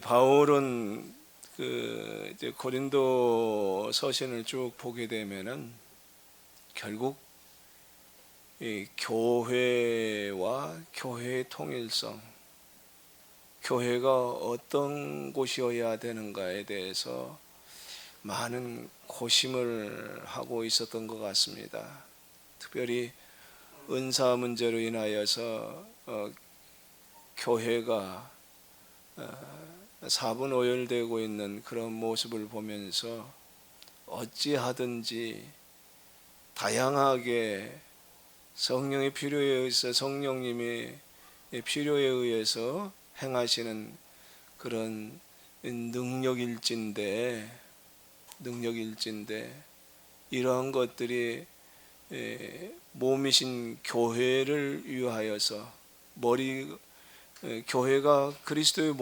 바울은 이제 고린도 서신을 쭉 보게 되면은 결국 이 교회와 교회의 통일성, 교회가 어떤 곳이어야 되는가에 대해서 많은 고심을 하고 있었던 것 같습니다. 특별히 은사 문제로 인하여서 교회가 사분오열되고 있는 그런 모습을 보면서 어찌하든지 다양하게 성령의 필요에 의해서 성령님의 필요에 의해서 행하시는 그런 능력일진데 이러한 것들이 몸이신 교회를 위하여서 교회가 그리스도의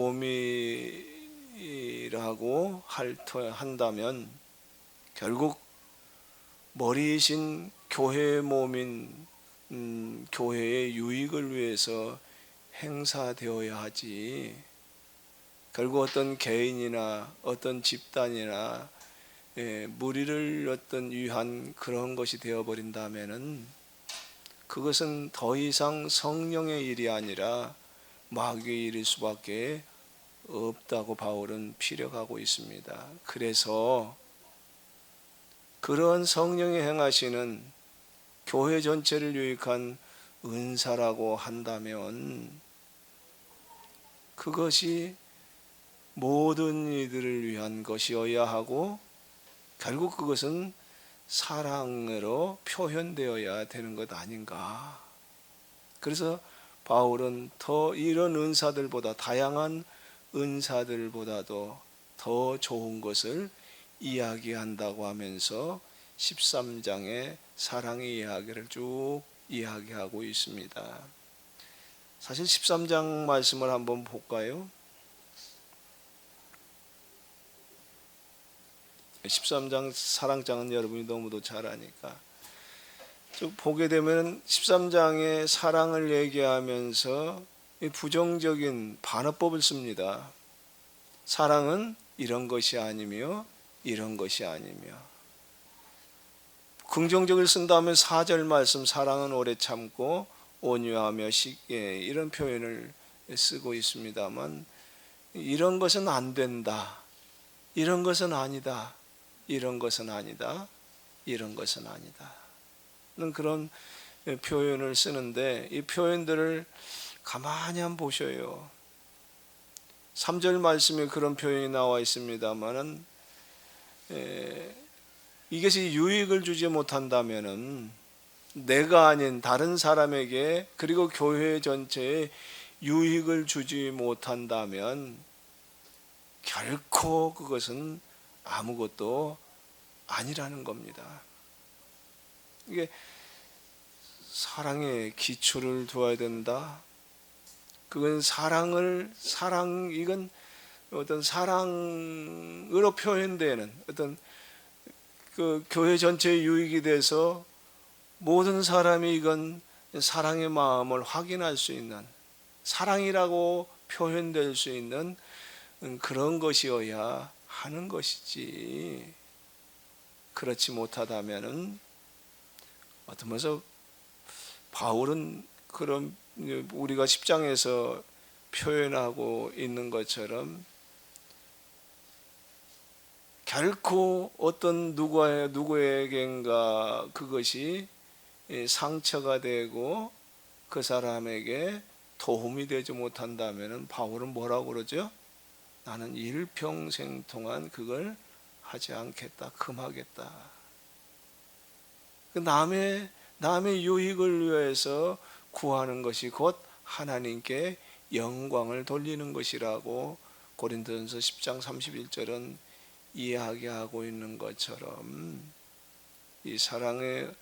몸이라고 한다면 결국 머리이신 교회의 몸인 교회의 유익을 위해서 행사되어야 하지, 결국 어떤 개인이나 어떤 집단이나 무리를 위한 그런 것이 되어버린다면은 그것은 더 이상 성령의 일이 아니라 마귀의 일일 수밖에 없다고 바울은 피력하고 있습니다. 그래서 그런 성령이 행하시는 교회 전체를 유익한 은사라고 한다면 그것이 모든 이들을 위한 것이어야 하고 결국 그것은 사랑으로 표현되어야 되는 것 아닌가. 그래서 바울은 더 이런 은사들보다, 다양한 은사들보다도 더 좋은 것을 이야기한다고 하면서 13장의 사랑의 이야기를 쭉 이야기하고 있습니다. 사실 13장 말씀을 한번 볼까요? 13장 사랑장은 여러분이 너무도 잘 아니까 쭉 보게 되면 13장의 사랑을 얘기하면서 부정적인 반어법을 씁니다. 사랑은 이런 것이 아니며 이런 것이 아니며, 긍정적을 쓴다면 4절 말씀 사랑은 오래 참고 온유하며 이런 표현을 쓰고 있습니다만, 이런 것은 안 된다, 이런 것은 아니다, 이런 것은 아니다, 이런 것은 아니다 그런 표현을 쓰는데, 이 표현들을 가만히 한번 보셔요. 3절 말씀에 그런 표현이 나와 있습니다만은 이것이 유익을 주지 못한다면은 내가 아닌 다른 사람에게, 그리고 교회 전체에 유익을 주지 못한다면 결코 그것은 아무것도 아니라는 겁니다. 이게 사랑에 기초를 두어야 된다. 그건 이건 어떤 사랑으로 표현되는 어떤 그 교회 전체의 유익이 돼서 모든 사람이 이건 사랑의 마음을 확인할 수 있는, 사랑이라고 표현될 수 있는 그런 것이어야 하는 것이지, 그렇지 못하다면은 어떤 면에서 바울은 그런 우리가 10장에서 표현하고 있는 것처럼 결코 어떤 누구에겐가 그것이 상처가 되고 그 사람에게 도움이 되지 못한다면 바울은 뭐라고 그러죠? 나는 일평생 동안 그걸 하지 않겠다, 금하겠다. 남의 유익을 위해서 구하는 것이 곧 하나님께 영광을 돌리는 것이라고 고린도전서 10장 31절은 이야기하고 있는 것처럼, 이 사랑의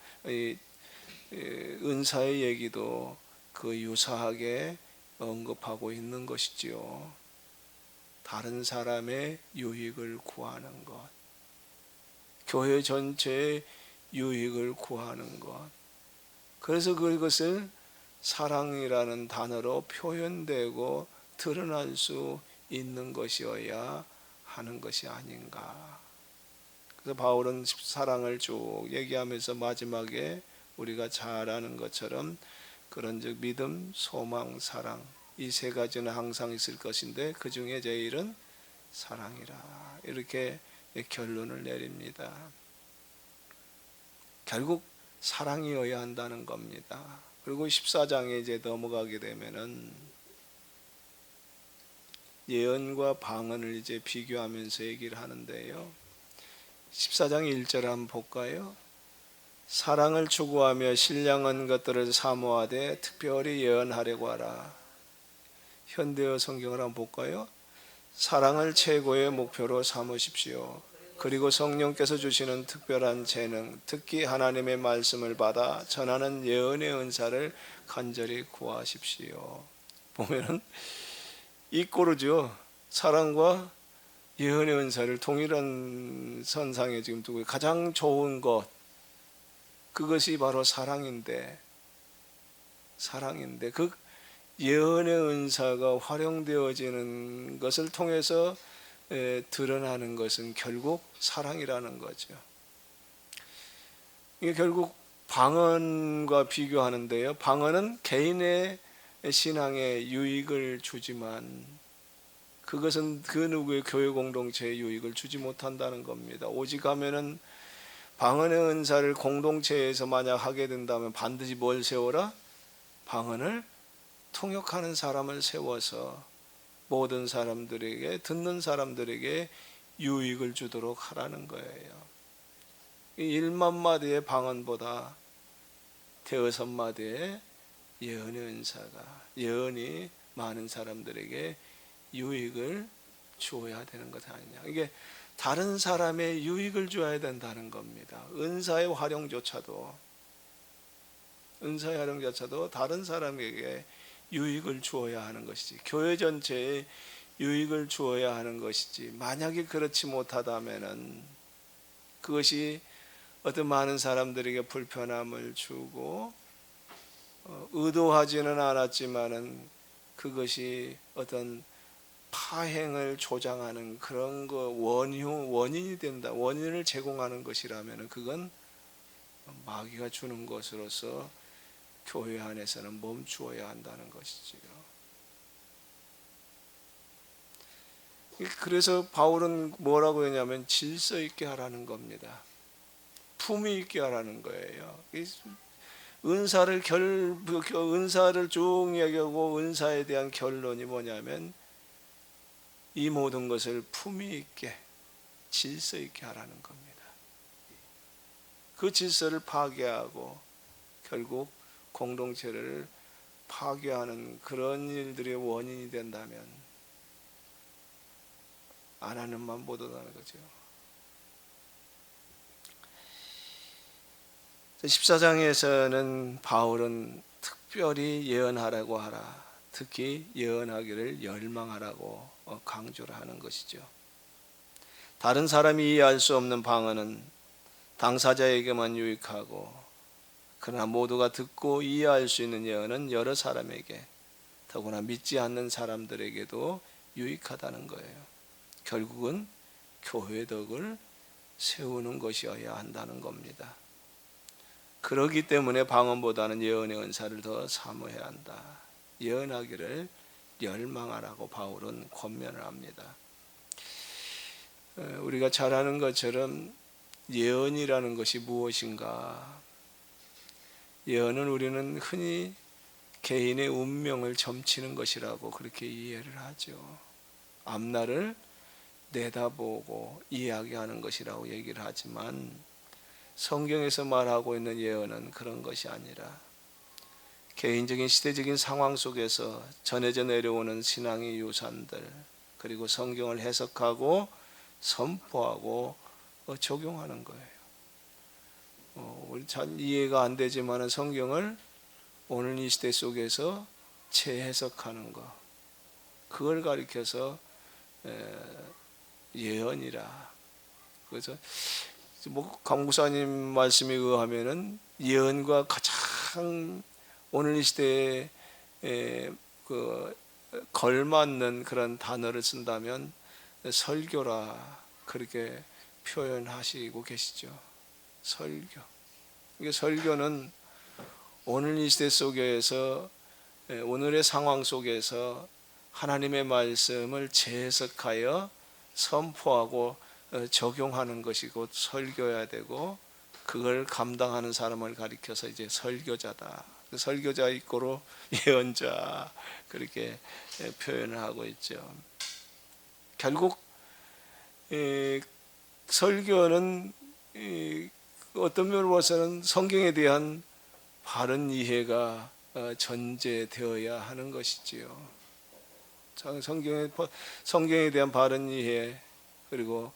은사의 얘기도 그 유사하게 언급하고 있는 것이지요. 다른 사람의 유익을 구하는 것, 교회 전체의 유익을 구하는 것, 그래서 그것을 사랑이라는 단어로 표현되고 드러날 수 있는 것이어야 하는 것이 아닌가. 그래서 바울은 사랑을 쭉 얘기하면서 마지막에 우리가 잘 아는 것처럼 그런즉 믿음, 소망, 사랑 이 세 가지는 항상 있을 것인데 그 중에 제일은 사랑이라 이렇게 결론을 내립니다. 결국 사랑이어야 한다는 겁니다. 그리고 14장에 이제 넘어가게 되면은 예언과 방언을 이제 비교하면서 얘기를 하는데요. 14장 1절 한번 볼까요? 사랑을 추구하며 신령한 것들을 사모하되 특별히 예언하려고 하라. 현대어 성경을 한번 볼까요? 사랑을 최고의 목표로 삼으십시오. 그리고 성령께서 주시는 특별한 재능, 특히 하나님의 말씀을 받아 전하는 예언의 은사를 간절히 구하십시오. 보면은 이 꼴이죠. 사랑과 예언의 은사를 동일한 선상에 지금 두고 가장 좋은 것, 그것이 바로 사랑인데 그 예언의 은사가 활용되어지는 것을 통해서 드러나는 것은 결국 사랑이라는 거죠. 이게 결국 방언과 비교하는데요. 방언은 개인의 신앙에 유익을 주지만 그것은 그 누구의 교회 공동체에 유익을 주지 못한다는 겁니다. 오직 하면은 방언의 은사를 공동체에서 만약 하게 된다면 반드시 뭘 세워라? 방언을 통역하는 사람을 세워서 모든 사람들에게, 듣는 사람들에게 유익을 주도록 하라는 거예요. 1만 마디의 방언보다 대여섯 마디의 예언의 은사가, 예언이 많은 사람들에게 유익을 주어야 되는 것 아니냐. 이게 다른 사람의 유익을 주어야 된다는 겁니다. 은사의 활용조차도 다른 사람에게 유익을 주어야 하는 것이지, 교회 전체에 유익을 주어야 하는 것이지, 만약에 그렇지 못하다면은 그것이 어떤 많은 사람들에게 불편함을 주고 의도하지는 않았지만은 그것이 어떤 파행을 조장하는 그런 원인이 된다, 원인을 제공하는 것이라면 그건 마귀가 주는 것으로서 교회 안에서는 멈추어야 한다는 것이지요. 그래서 바울은 뭐라고 했냐면 질서 있게 하라는 겁니다. 품위 있게 하라는 거예요. 은사를 쭉 얘기하고 은사에 대한 결론이 뭐냐면 이 모든 것을 품위 있게, 질서 있게 하라는 겁니다. 그 질서를 파괴하고 결국 공동체를 파괴하는 그런 일들의 원인이 된다면 안 하는 만 못하다는 거죠. 14장에서는 바울은 특별히 예언하라고 하라, 특히 예언하기를 열망하라고 강조를 하는 것이죠. 다른 사람이 이해할 수 없는 방언은 당사자에게만 유익하고, 그러나 모두가 듣고 이해할 수 있는 예언은 여러 사람에게, 더구나 믿지 않는 사람들에게도 유익하다는 거예요. 결국은 교회 덕을 세우는 것이어야 한다는 겁니다. 그렇기 때문에 방언보다는 예언의 은사를 더 사모해야 한다. 예언하기를 열망하라고 바울은 권면을 합니다. 우리가 잘 아는 것처럼 예언이라는 것이 무엇인가? 예언은 우리는 흔히 개인의 운명을 점치는 것이라고 그렇게 이해를 하죠. 앞날을 내다보고 이야기하는 것이라고 얘기를 하지만 성경에서 말하고 있는 예언은 그런 것이 아니라 개인적인 시대적인 상황 속에서 전해져 내려오는 신앙의 유산들, 그리고 성경을 해석하고 선포하고 적용하는 거예요. 우리 잘 이해가 안 되지만 성경을 오늘 이 시대 속에서 재해석하는 것, 그걸 가리켜서 예언이라. 그래서 강목사님 말씀에 의하면은 예언과 가장 오늘 이 시대에 그 걸맞는 그런 단어를 쓴다면 설교라 그렇게 표현하시고 계시죠. 설교. 이게 설교는 오늘 이 시대 속에서 오늘의 상황 속에서 하나님의 말씀을 재해석하여 선포하고 적용하는 것이 곧 설교해야 되고, 그걸 감당하는 사람을 가리켜서 이제 설교자다. 설교자 이꼬로 예언자 그렇게 표현을 하고 있죠. 결국 설교는 어떤 면으로서는 성경에 대한 바른 이해가 전제되어야 하는 것이지요. 성경에 대한 바른 이해 그리고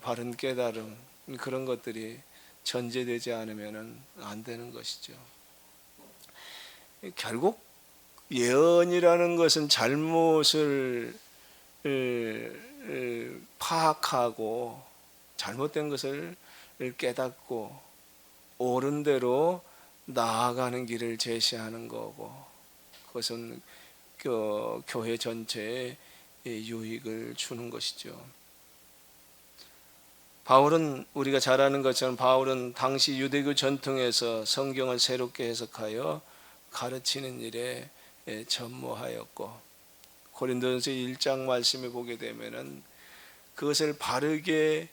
바른 깨달음, 그런 것들이 전제되지 않으면 안 되는 것이죠. 결국 예언이라는 것은 잘못을 파악하고 잘못된 것을 깨닫고 옳은 대로 나아가는 길을 제시하는 거고, 그것은 교회 전체에 유익을 주는 것이죠. 바울은, 우리가 잘 아는 것처럼 바울은 당시 유대교 전통에서 성경을 새롭게 해석하여 가르치는 일에 전무하였고, 고린도전서 1장 말씀에 보게 되면은 그것을 바르게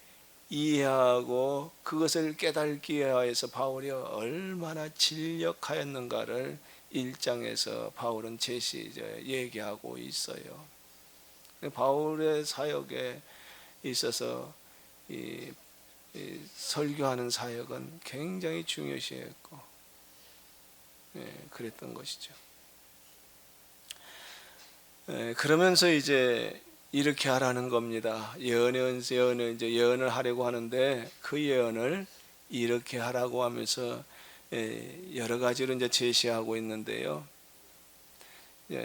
이해하고 그것을 깨닫기 위해서 바울이 얼마나 진력하였는가를 1장에서 바울은 얘기하고 있어요. 바울의 사역에 있어서 이 설교하는 사역은 굉장히 중요시했고, 그랬던 것이죠. 그러면서 이제 이렇게 하라는 겁니다. 예언을 하려고 하는데 그 예언을 이렇게 하라고 하면서 여러 가지로 이제 제시하고 있는데요.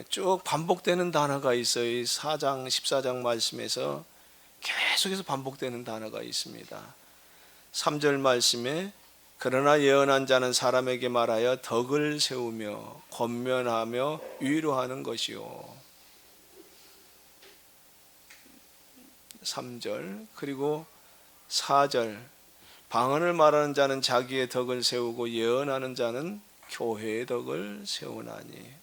쭉 반복되는 단어가 있어요. 이 4장 14장 말씀에서 계속해서 반복되는 단어가 있습니다. 3절 말씀에 그러나 예언한 자는 사람에게 말하여 덕을 세우며 권면하며 위로하는 것이요. 3절, 그리고 4절, 방언을 말하는 자는 자기의 덕을 세우고 예언하는 자는 교회의 덕을 세우나니.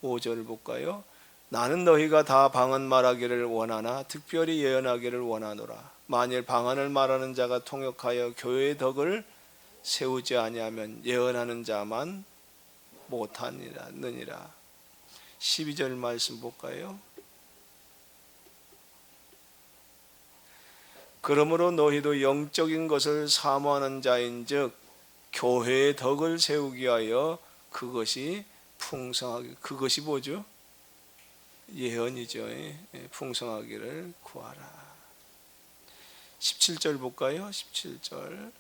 5절 볼까요? 나는 너희가 다 방언 말하기를 원하나 특별히 예언하기를 원하노라. 만일 방언을 말하는 자가 통역하여 교회의 덕을 세우지 아니하면 예언하는 자만 못하느니라. 12절 말씀 볼까요? 그러므로 너희도 영적인 것을 사모하는 자인즉 교회의 덕을 세우기 위하여 그것이 풍성하게, 그것이 뭐죠? 예언이죠. 풍성하기를 구하라. 17절 볼까요? 17절.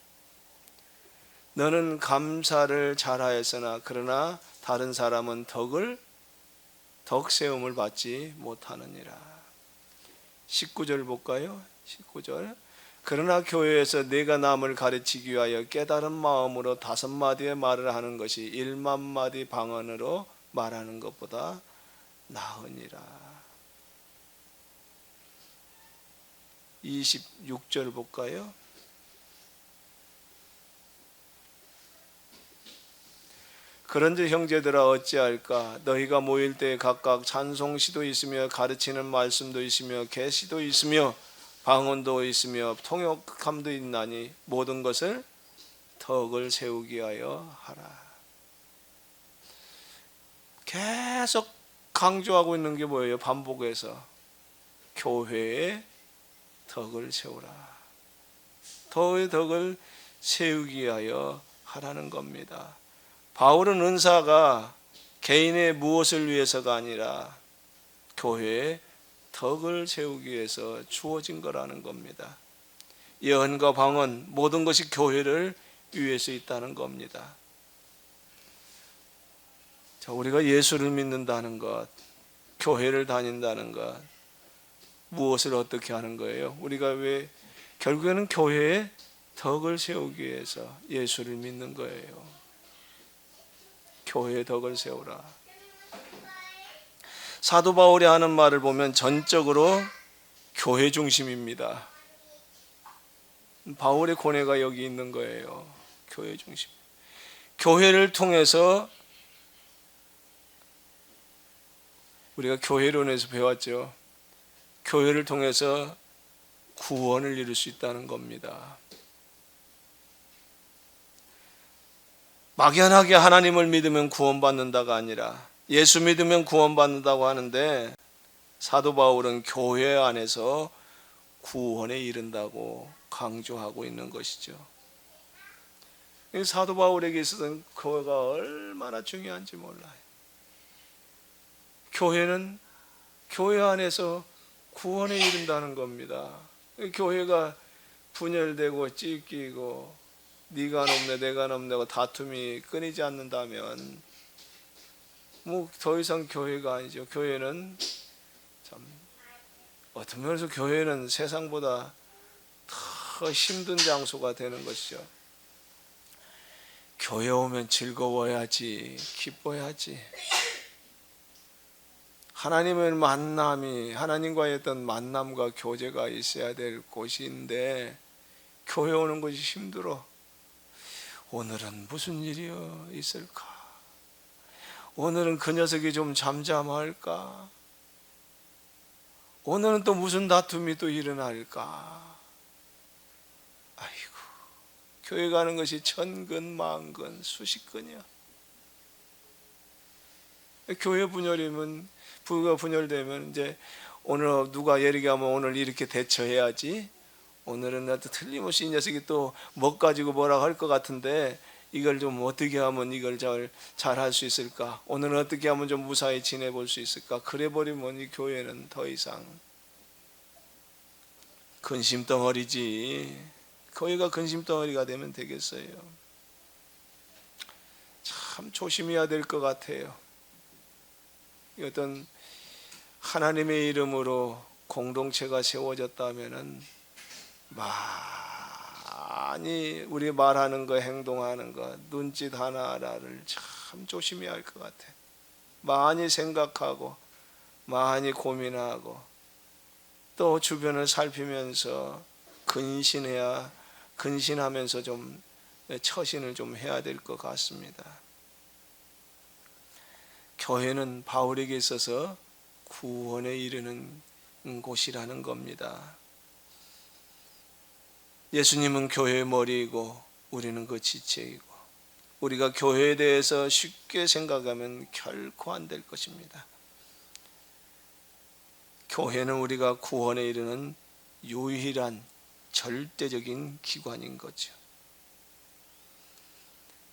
너는 감사를 잘하였으나 그러나 다른 사람은 덕 세움을 받지 못하느니라. 19절 볼까요? 19절. 그러나 교회에서 내가 남을 가르치기 위하여 깨달은 마음으로 5마디의 말을 하는 것이 1만 마디 방언으로 말하는 것보다 나으니라. 26절 볼까요? 그런즉 형제들아 어찌할까? 너희가 모일 때 각각 찬송시도 있으며 가르치는 말씀도 있으며 계시도 있으며 방언도 있으며 통역함도 있나니 모든 것을 덕을 세우기 위하여 하라. 계속 강조하고 있는 게 뭐예요? 반복해서 교회의 덕을 세우라. 교회의 덕을 세우기 위하여 하라는 겁니다. 바울은 은사가 개인의 무엇을 위해서가 아니라 교회의 덕을 세우기 위해서 주어진 거라는 겁니다. 예언과 방언 모든 것이 교회를 위해서 있다는 겁니다. 자, 우리가 예수를 믿는다는 것, 교회를 다닌다는 것, 무엇을 어떻게 하는 거예요? 우리가 왜 결국에는 교회의 덕을 세우기 위해서 예수를 믿는 거예요. 교회의 덕을 세우라. 사도 바울이 하는 말을 보면 전적으로 교회 중심입니다. 바울의 고뇌가 여기 있는 거예요. 교회 중심. 교회를 통해서 우리가 교회론에서 배웠죠. 교회를 통해서 구원을 이룰 수 있다는 겁니다. 막연하게 하나님을 믿으면 구원받는다가 아니라 예수 믿으면 구원받는다고 하는데 사도 바울은 교회 안에서 구원에 이른다고 강조하고 있는 것이죠. 사도 바울에게 있어서는 교회가 얼마나 중요한지 몰라요. 교회는 교회 안에서 구원에 이른다는 겁니다. 교회가 분열되고 찢기고 네가 높네 내가 높네고 다툼이 끊이지 않는다면 뭐 더 이상 교회가 아니죠. 교회는 참 어떤 면에서 교회는 세상보다 더 힘든 장소가 되는 것이죠. 교회 오면 즐거워야지, 기뻐야지. 하나님의 만남이, 하나님과의 어떤 만남과 교제가 있어야 될 곳인데 교회 오는 것이 힘들어. 오늘은 무슨 일이 있을까? 오늘은 그 녀석이 좀 잠잠할까? 오늘은 또 무슨 다툼이 또 일어날까? 아이고, 교회 가는 것이 천근 만근 수십근이야. 교회 분열이면 부가 분열되면 이제 오늘 누가 예리게 하면 오늘 이렇게 대처해야지. 오늘은 나도 틀림없이 이 녀석이 또 못 가지고 뭐라 할 것 같은데 이걸 좀 어떻게 하면 이걸 잘 할 수 있을까? 오늘은 어떻게 하면 좀 무사히 지내볼 수 있을까? 그래 버리면 이 교회는 더 이상 근심덩어리지. 교회가 근심덩어리가 되면 되겠어요. 참 조심해야 될 것 같아요. 어떤 하나님의 이름으로 공동체가 세워졌다면은 많이 우리 말하는 거 행동하는 거 눈짓 하나하나를 참 조심해야 할 것 같아. 많이 생각하고 많이 고민하고 또 주변을 살피면서 근신하면서 좀 처신을 좀 해야 될 것 같습니다. 교회는 바울에게 있어서 구원에 이르는 곳이라는 겁니다. 예수님은 교회의 머리이고 우리는 그 지체이고 우리가 교회에 대해서 쉽게 생각하면 결코 안 될 것입니다. 교회는 우리가 구원에 이르는 유일한 절대적인 기관인 거죠.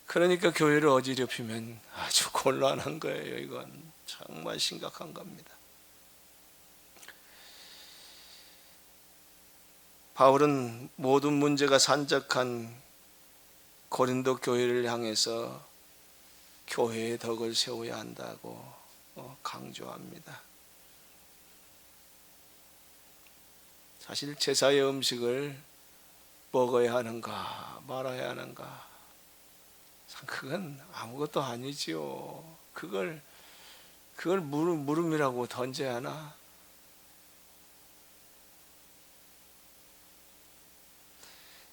그러니까 교회를 어지럽히면 아주 곤란한 거예요. 이건 정말 심각한 겁니다. 바울은 모든 문제가 산적한 고린도 교회를 향해서 교회의 덕을 세워야 한다고 강조합니다. 사실 제사의 음식을 먹어야 하는가 말아야 하는가, 그건 아무것도 아니지요. 그걸 물음이라고 던져야 하나?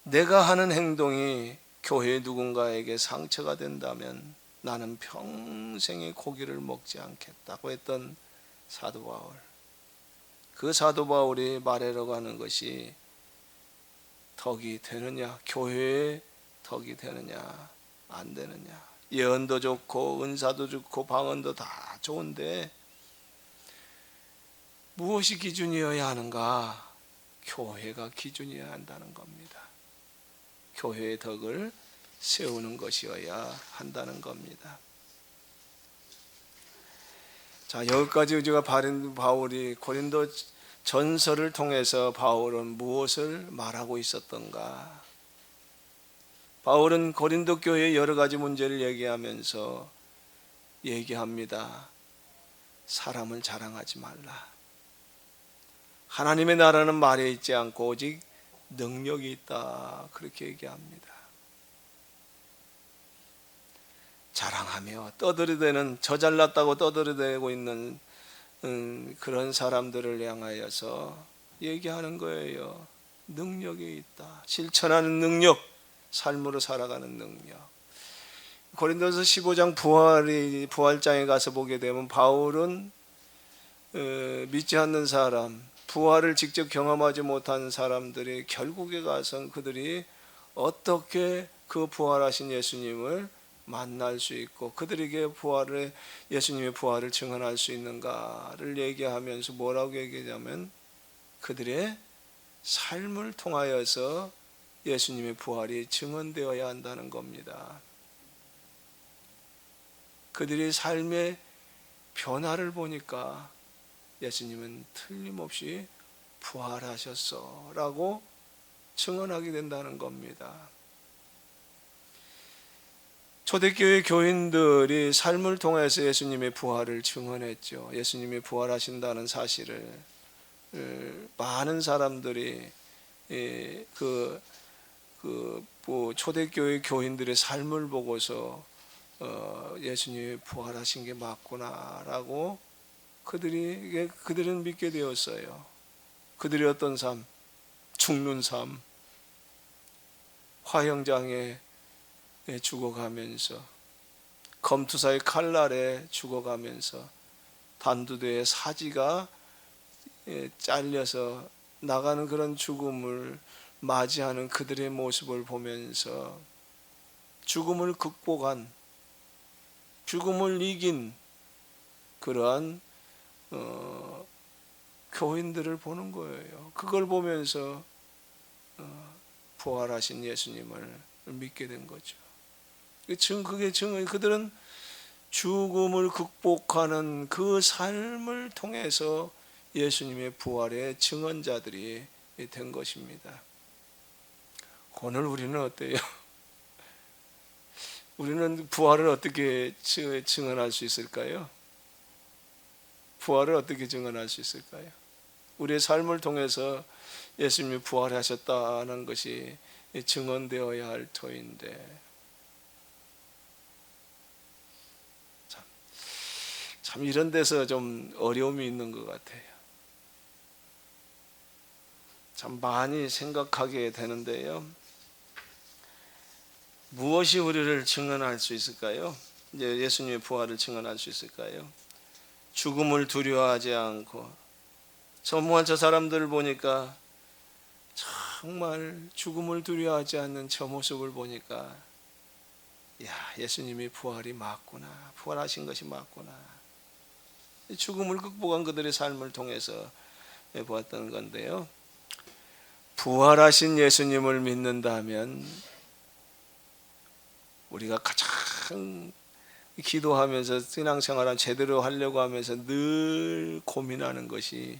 내가 하는 행동이 교회 누군가에게 상처가 된다면 나는 평생의 고기를 먹지 않겠다고 했던 사도 바울. 그 사도 바울이 말하려고 하는 것이 덕이 되느냐, 교회의 덕이 되느냐 안 되느냐. 예언도 좋고 은사도 좋고 방언도 다 좋은데 무엇이 기준이어야 하는가? 교회가 기준이어야 한다는 겁니다. 교회의 덕을 세우는 것이어야 한다는 겁니다. 자, 여기까지 우리가 바울이 고린도 전서를 통해서 바울은 무엇을 말하고 있었던가? 바울은 고린도 교회의 여러 가지 문제를 얘기하면서 얘기합니다. 사람을 자랑하지 말라. 하나님의 나라는 말에 있지 않고 오직 능력이 있다. 그렇게 얘기합니다. 자랑하며 떠들이대는, 저 잘났다고 떠들이대고 있는 그런 사람들을 향하여서 얘기하는 거예요. 능력이 있다. 실천하는 능력, 삶으로 살아가는 능력. 고린도서 15장 부활장에 가서 보게 되면 바울은 믿지 않는 사람, 부활을 직접 경험하지 못한 사람들이 결국에 가서 그들이 어떻게 그 부활하신 예수님을 만날 수 있고 그들에게 예수님의 부활을 증언할 수 있는가를 얘기하면서 뭐라고 얘기하냐면 그들의 삶을 통하여서 예수님의 부활이 증언되어야 한다는 겁니다. 그들의 삶의 변화를 보니까 예수님은 틀림없이 부활하셨어 라고 증언하게 된다는 겁니다. 초대교회 교인들이 삶을 통해서 예수님의 부활을 증언했죠. 예수님이 부활하신다는 사실을 많은 사람들이 초대교회 교인들의 삶을 보고서 예수님이 부활하신 게 맞구나라고 그들은 믿게 되었어요. 그들이 어떤 삶, 죽는 삶, 화형장에 죽어가면서 검투사의 칼날에 죽어가면서 단두대에 사지가 잘려서 나가는 그런 죽음을 맞이하는 그들의 모습을 보면서 죽음을 극복한, 죽음을 이긴 그러한 교인들을 보는 거예요. 그걸 보면서 부활하신 예수님을 믿게 된 거죠. 그들은 죽음을 극복하는 그 삶을 통해서 예수님의 부활의 증언자들이 된 것입니다. 오늘 우리는 어때요? 우리는 부활을 어떻게 증언할 수 있을까요? 부활을 어떻게 증언할 수 있을까요? 우리의 삶을 통해서 예수님이 부활하셨다는 것이 증언되어야 할 터인데 참 이런 데서 좀 어려움이 있는 것 같아요. 참 많이 생각하게 되는데요. 무엇이 우리를 증언할 수 있을까요? 이제 예수님의 부활을 증언할 수 있을까요? 죽음을 두려워하지 않고 정말 저 사람들을 보니까 정말 죽음을 두려워하지 않는 저 모습을 보니까 예수님이 부활이 맞구나, 부활하신 것이 맞구나. 죽음을 극복한 그들의 삶을 통해서 보았던 건데요. 부활하신 예수님을 믿는다면 우리가 가장 기도하면서 신앙생활을 제대로 하려고 하면서 늘 고민하는 것이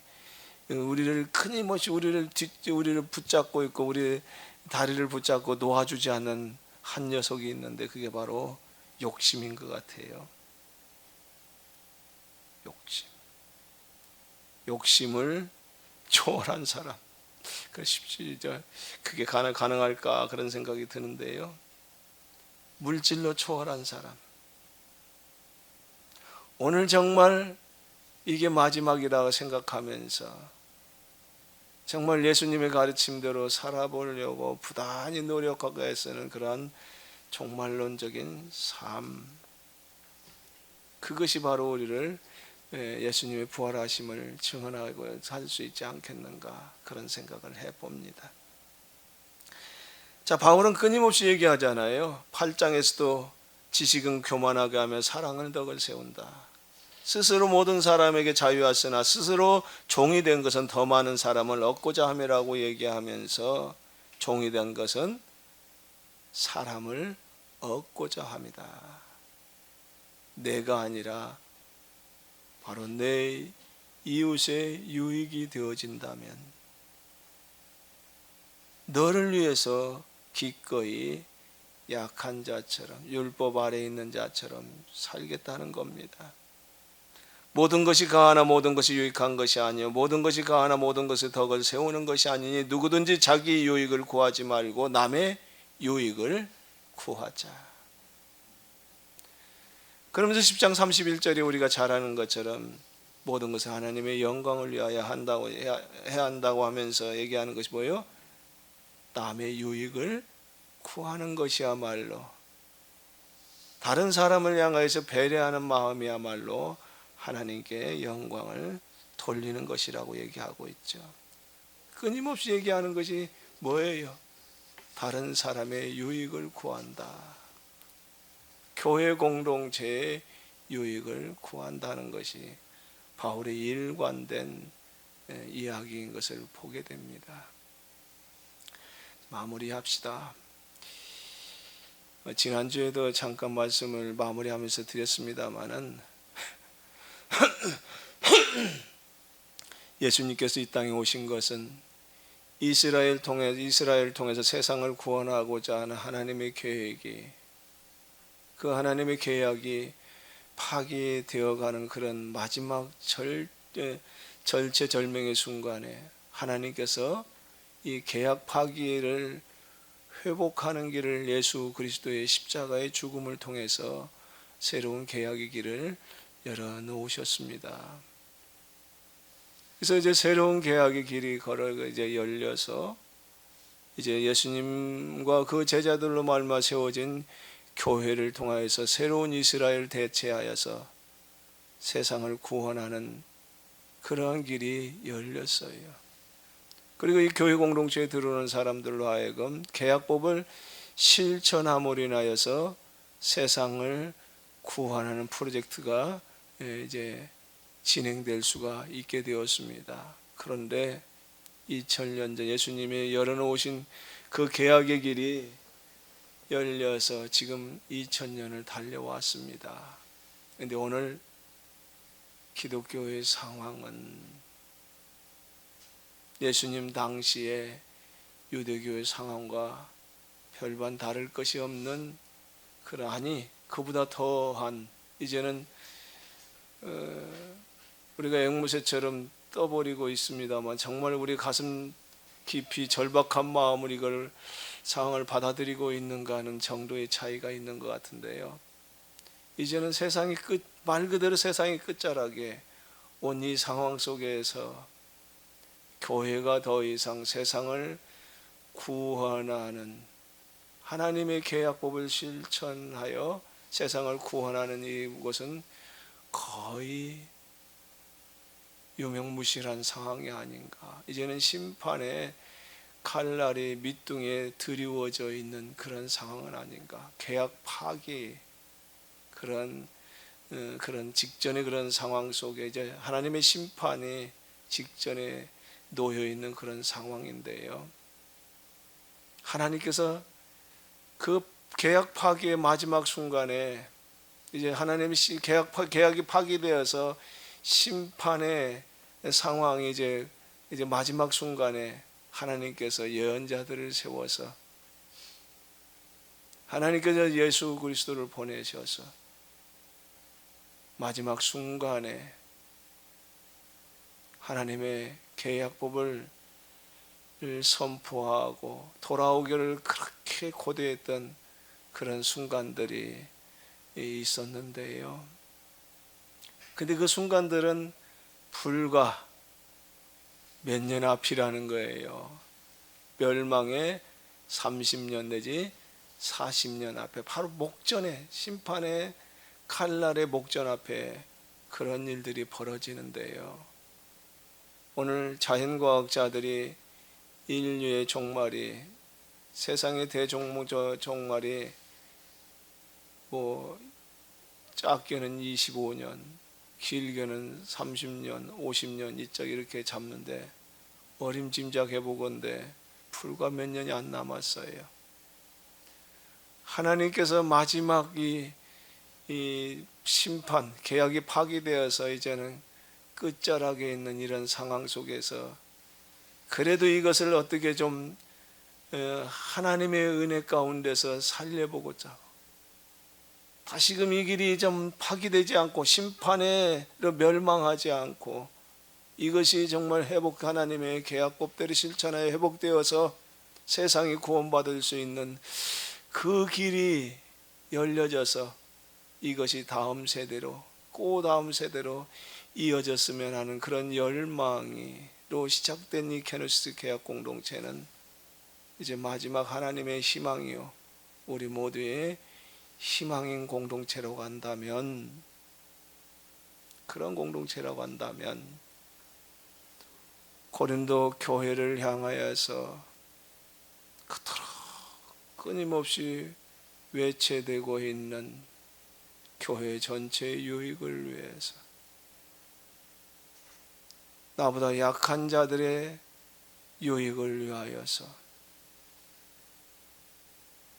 우리를 끊임없이 우리를 붙잡고 있고 우리 다리를 붙잡고 놓아주지 않는 한 녀석이 있는데 그게 바로 욕심인 것 같아요. 욕심을 초월한 사람. 그게 가능할까 그런 생각이 드는데요. 물질로 초월한 사람. 오늘 정말 이게 마지막이라고 생각하면서 정말 예수님의 가르침대로 살아보려고 부단히 노력하고 애쓰는 그러한 종말론적인 삶. 그것이 바로 우리를 예수님의 부활하심을 증언하고 살 수 있지 않겠는가 그런 생각을 해봅니다. 자, 바울은 끊임없이 얘기하잖아요. 8장에서도 지식은 교만하게 하며 사랑은 덕을 세운다. 스스로 모든 사람에게 자유하으나 스스로 종이 된 것은 더 많은 사람을 얻고자 함이라고 얘기하면서 종이 된 것은 사람을 얻고자 함이다. 내가 아니라 바로 내 이웃의 유익이 되어진다면 너를 위해서 기꺼이 약한 자처럼 율법 아래에 있는 자처럼 살겠다는 겁니다. 모든 것이 가하나 모든 것이 유익한 것이 아니요 모든 것이 가하나 모든 것의 덕을 세우는 것이 아니니 누구든지 자기 유익을 구하지 말고 남의 유익을 구하자. 그러면서 10장 31절에 우리가 잘 아는 것처럼 모든 것을 하나님의 영광을 위하여 해야 한다고 하면서 얘기하는 것이 뭐예요? 남의 유익을 구하는 것이야말로, 다른 사람을 향하여서 배려하는 마음이야말로 하나님께 영광을 돌리는 것이라고 얘기하고 있죠. 끊임없이 얘기하는 것이 뭐예요? 다른 사람의 유익을 구한다. 교회 공동체의 유익을 구한다는 것이 바울의 일관된 이야기인 것을 보게 됩니다. 마무리합시다. 지난주에도 잠깐 말씀을 마무리하면서 드렸습니다마는 예수님께서 이 땅에 오신 것은 이스라엘 통해서 세상을 구원하고자 하는 하나님의 계획이, 그 하나님의 계약이 파기되어가는 그런 마지막 절체절명의 순간에 하나님께서 이 계약 파기를 회복하는 길을 예수 그리스도의 십자가의 죽음을 통해서 새로운 계약의 길을 열어놓으셨습니다. 그래서 이제 새로운 계약의 길이 이제 열려서 이제 예수님과 그 제자들로 말미암아 세워진 교회를 통하여서 새로운 이스라엘을 대체하여서 세상을 구원하는 그러한 길이 열렸어요. 그리고 이 교회 공동체에 들어오는 사람들로 하여금 계약법을 실천함으로 인하여서 세상을 구원하는 프로젝트가 이제 진행될 수가 있게 되었습니다. 그런데 2000년 전 예수님이 열어놓으신 그 계약의 길이 열려서 지금 2000년을 달려왔습니다. 그런데 오늘 기독교의 상황은 예수님 당시의 유대교의 상황과 별반 다를 것이 없는, 그러하니 그보다 더한, 이제는 우리가 앵무새처럼 떠버리고 있습니다만 정말 우리 가슴 깊이 절박한 마음으로 이걸 상황을 받아들이고 있는가 하는 정도의 차이가 있는 것 같은데요. 이제는 세상이 말 그대로 세상이 끝자락에 온 이 상황 속에서 교회가 더 이상 세상을 구원하는, 하나님의 계약법을 실천하여 세상을 구원하는 이것은 거의 유명무실한 상황이 아닌가. 이제는 심판의 칼날이 밑둥에 드리워져 있는 그런 상황은 아닌가. 계약 파기, 그런 직전의 그런 상황 속에 이제 하나님의 심판이 직전에 놓여 있는 그런 상황인데요. 하나님께서 그 계약 파기의 마지막 순간에 이제 하나님의 계약이 파기되어서 심판의 상황이 이제 마지막 순간에 하나님께서 예언자들을 세워서 하나님께서 예수 그리스도를 보내셔서 마지막 순간에 하나님의 계약법을 선포하고 돌아오기를 그렇게 고대했던 그런 순간들이 있었는데요. 근데 그 순간들은 불과 몇 년 앞이라는 거예요. 멸망의 30년 내지 40년 앞에, 바로 목전에, 심판의 칼날의 목전 앞에 그런 일들이 벌어지는데요. 오늘 자연과학자들이 인류의 종말이, 세상의 종말이 작게는 25년, 길게는 30년, 50년 이쪽 이렇게 잡는데 어림짐작해 보건대 불과 몇 년이 안 남았어요. 하나님께서 마지막 이 심판, 계약이 파기되어서 이제는 끝자락에 있는 이런 상황 속에서 그래도 이것을 어떻게 좀 하나님의 은혜 가운데서 살려보고자 다시금 이 길이 좀 파기되지 않고 심판에 멸망하지 않고 이것이 정말 하나님의 계약법대로 실천하여 회복되어서 세상이 구원받을 수 있는 그 길이 열려져서 이것이 다음 세대로 그 다음 세대로 이어졌으면 하는 그런 열망이로 시작된 이 케노시스 계약 공동체는 이제 마지막 하나님의 희망이요, 우리 모두의 희망인 공동체라고 한다면, 그런 공동체라고 한다면 고린도 교회를 향하여서 그토록 끊임없이 외체되고 있는 교회 전체의 유익을 위해서, 나보다 약한 자들의 유익을 위하여서,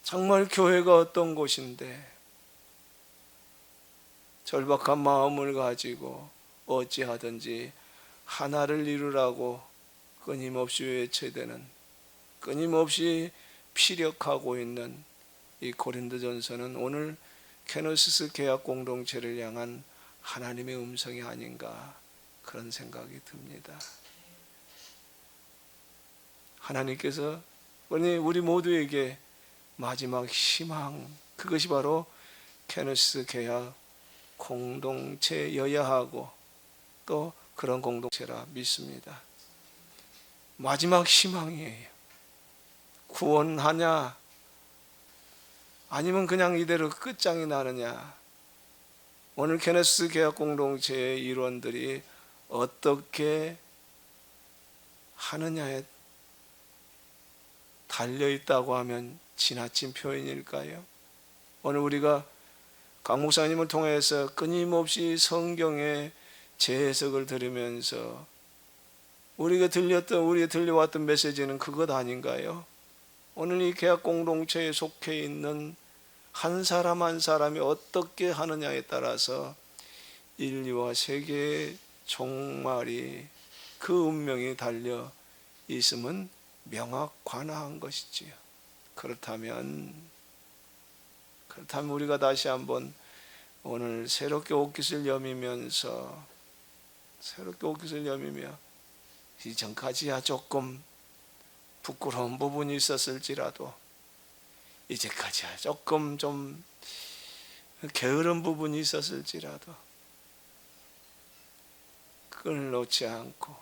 정말 교회가 어떤 곳인데 절박한 마음을 가지고 어찌하든지 하나를 이루라고 끊임없이 외쳐대는, 끊임없이 피력하고 있는 이 고린도전서는 오늘 케노시스 계약 공동체를 향한 하나님의 음성이 아닌가, 그런 생각이 듭니다. 하나님께서 우리 모두에게 마지막 희망, 그것이 바로 케노시스 계약 공동체여야 하고 또 그런 공동체라 믿습니다. 마지막 희망이에요. 구원하냐 아니면 그냥 이대로 끝장이 나느냐. 오늘 케노시스 계약 공동체의 일원들이 어떻게 하느냐에 달려있다고 하면 지나친 표현일까요? 오늘 우리가 강 목사님을 통해서 끊임없이 성경의 재해석을 들으면서 우리가 들려왔던 메시지는 그것 아닌가요? 오늘 이 계약 공동체에 속해 있는 한 사람 한 사람이 어떻게 하느냐에 따라서 인류와 세계의 종말이, 그 운명이 달려 있음은 명확관화한 것이지요. 그렇다면 우리가 다시 한번 오늘 새롭게 옷깃을 여미며 이전까지야 조금 부끄러운 부분이 있었을지라도, 이제까지야 조금 좀 게으른 부분이 있었을지라도 끈을 놓지 않고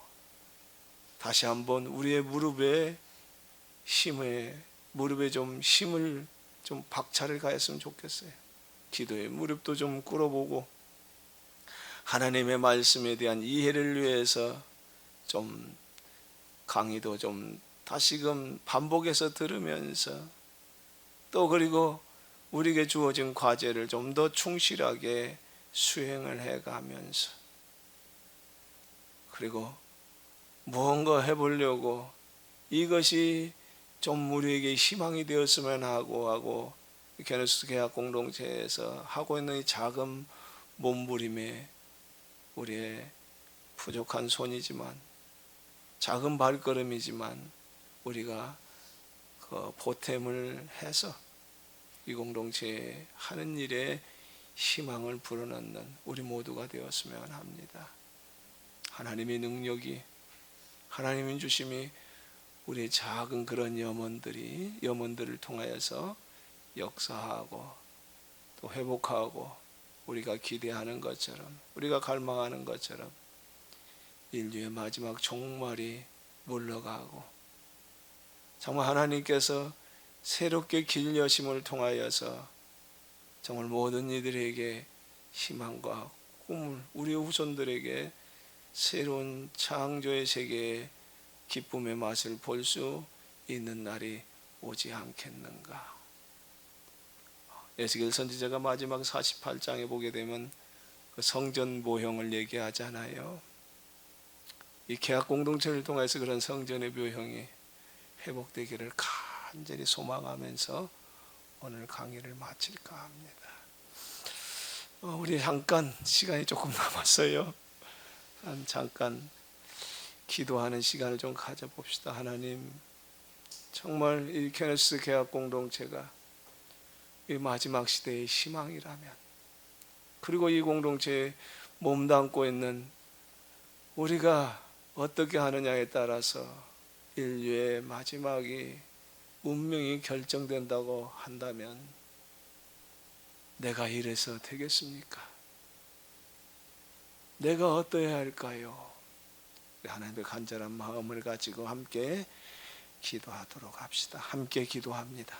다시 한번 우리의 무릎에 좀 힘을, 좀 박차를 가했으면 좋겠어요. 기도의 무릎도 좀 꿇어보고 하나님의 말씀에 대한 이해를 위해서 좀 강의도 좀 다시금 반복해서 들으면서, 또 그리고 우리에게 주어진 과제를 좀 더 충실하게 수행을 해가면서, 그리고 무언가 해보려고 이것이 좀 우리에게 희망이 되었으면 하고 케노시스 계약 공동체에서 하고 있는 이 작은 몸부림에 우리의 부족한 손이지만, 작은 발걸음이지만 우리가 그 보탬을 해서 이 공동체에 하는 일에 희망을 불어넣는 우리 모두가 되었으면 합니다. 하나님의 능력이, 하나님의 주심이 우리의 작은 그런 염원들을 통하여서 역사하고 또 회복하고, 우리가 기대하는 것처럼, 우리가 갈망하는 것처럼 인류의 마지막 종말이 물러가고, 정말 하나님께서 새롭게 길 여심을 통하여서 정말 모든 이들에게 희망과 꿈을, 우리 후손들에게 새로운 창조의 세계의 기쁨의 맛을 볼 수 있는 날이 오지 않겠는가. 에스겔 선지자가 마지막 48장에 보게 되면 그 성전 모형을 얘기하잖아요. 이 계약 공동체를 통해서 그런 성전의 묘형이 회복되기를 간절히 소망하면서 오늘 강의를 마칠까 합니다. 우리 잠깐 시간이 조금 남았어요. 잠깐 기도하는 시간을 좀 가져봅시다. 하나님, 정말 이 케노시스 계약 공동체가 이 마지막 시대의 희망이라면, 그리고 이 공동체에 몸담고 있는 우리가 어떻게 하느냐에 따라서 인류의 마지막이, 운명이 결정된다고 한다면 내가 이래서 되겠습니까? 내가 어떠해야 할까요? 하나님의 간절한 마음을 가지고 함께 기도하도록 합시다. 함께 기도합니다.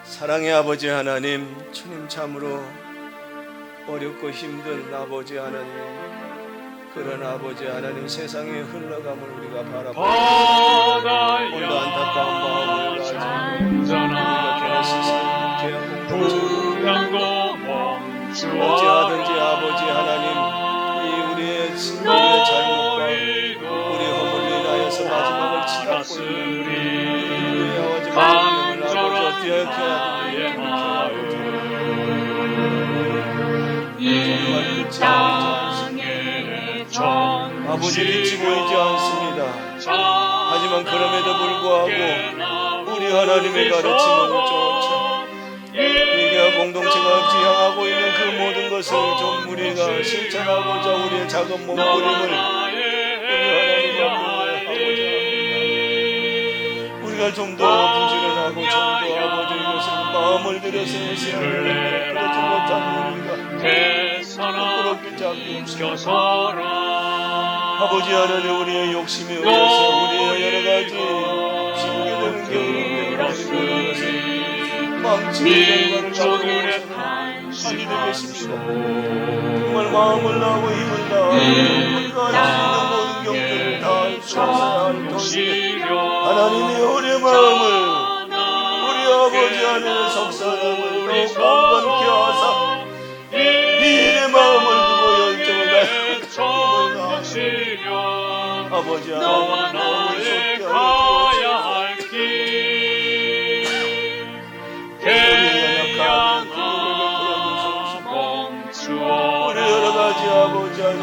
사랑의 아버지 하나님, 주님 참으로 어렵고 힘든 아버지 하나님, 그런 아버지 하나님 세상의 흘러감을 우리가 바라보고 오늘 안타까운 마음을 가지고 우리가 게네시스 개혁공동체 어찌하든지 아버지 하나님, 이 우리의 신들의 잘못과 우리 허물로 인하여서 마지막을 치닫고 있는 우리 아버지 마음을 아버지 어떻게 해야 되는지 정말 끝이 보이지 않습니다. 아버지 빛이 보이지 않습니다. 하지만 그럼에도 불구하고 우리 하나님의 가르침을 쫓아 우리가 공동체가 지향하고 있는 그 모든 것을 좀 우리가 실천하고자 우리의 작은 몸부림을 우리 하나님 앞에 하고자 합니다. 우리가 좀 더 부지런하고 좀 더 아버지 이것을 마음을 들여서 시간을 그러지 못한 우리가 부끄럽게 잡고 아버지 하나님, 우리의 욕심에 의해서 우리의 여러가지 핑계되는 경우를 가지고 이것을 망치는 결과를 가지고서는 하게 되겠습니다. 정말 마음을 다하고 힘을 다하고 우리가 할 수 있는 모든 경들을 다할 수 있어야 할 터인데 하나님의 우리의 마음을 우리 아버지 하나님의 속사람을 더욱 온건케 하사 이 일의 마음을 두고 열정을 다하고 힘을 다하고 아버지 하나님 마음을 쏟게 하여 우리 연약한 그들을 베풀어 우리 여러가지 아버지 하나님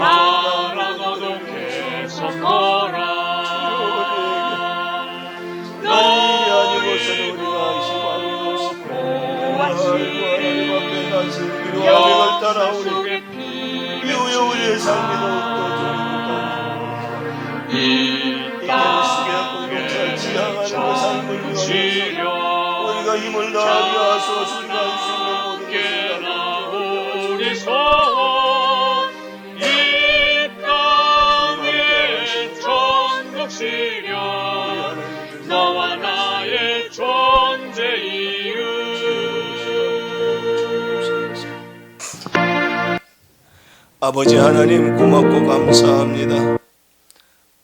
이 아니고서는 우리가 희망이 없으며 하나님 앞에 가서 위로함을 따라오니 이후에 우리의 삶이 더욱더 주님을 따르고 이 게네시스 지향하는 그 삶을 위하여서 우리가 힘을 다하게 하소서. 우리가 할 수 있는 모든 것을 다하게 우리 소원 이 땅에 천국 시련 너와 나의 존재 이유. 아버지 하나님 고맙고 감사합니다.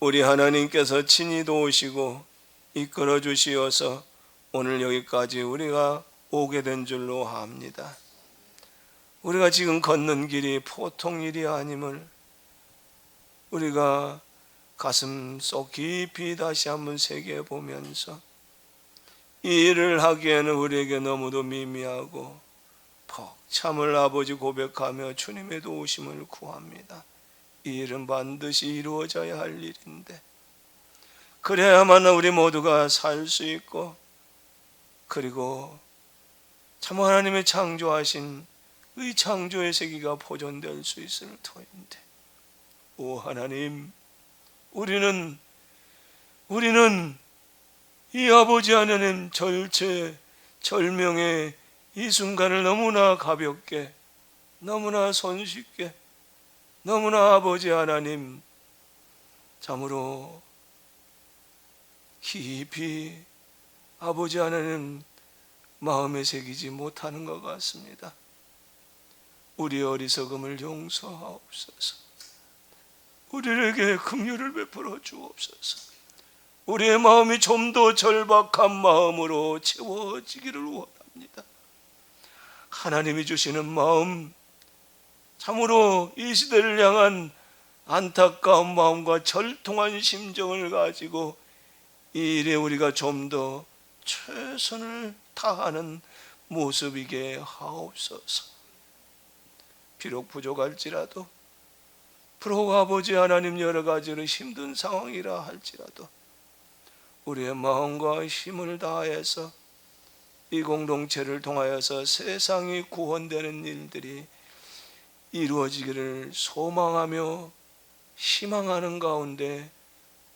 우리 하나님께서 친히 도우시고 이끌어 주시어서 오늘 여기까지 우리가 오게 된 줄로 압니다. 우리가 지금 걷는 길이 보통 일이 아님을 우리가 가슴 속 깊이 다시 한번 새겨 보면서 이 일을 하기에는 우리에게 너무도 미미하고 벅참을 아버지 고백하며 주님의 도우심을 구합니다. 이 일은 반드시 이루어져야 할 일인데 그래야만 우리 모두가 살 수 있고 그리고 참 하나님의 창조하신 의 창조의 세계가 보존될 수 있을 터인데 오 하나님, 우리는 이 아버지 하나님 절명의 이 순간을 너무나 가볍게 너무나 손쉽게 너무나 아버지 하나님 참으로 깊이 아버지 하나님 마음에 새기지 못하는 것 같습니다. 우리의 어리석음을 용서하옵소서. 우리에게 긍휼을 베풀어 주옵소서. 우리의 마음이 좀 더 절박한 마음으로 채워지기를 원합니다. 하나님이 주시는 마음, 참으로 이 시대를 향한 안타까운 마음과 절통한 심정을 가지고 이 일에 우리가 좀 더 최선을 다하는 모습이게 하옵소서. 비록 부족할지라도 비록 아버지 하나님 여러 가지로 힘든 상황이라 할지라도 우리의 마음과 힘을 다해서 이 공동체를 통하여서 세상이 구원되는 일들이 이루어지기를 소망하며 희망하는 가운데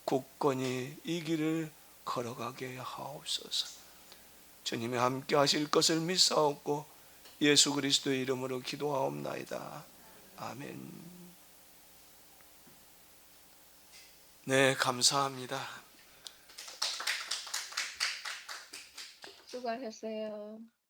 굳건히 이 길을 걸어가게 하옵소서. 주님이 함께 하실 것을 믿사옵고 예수 그리스도의 이름으로 기도하옵나이다. 아멘. 네, 감사합니다. 수고하셨어요.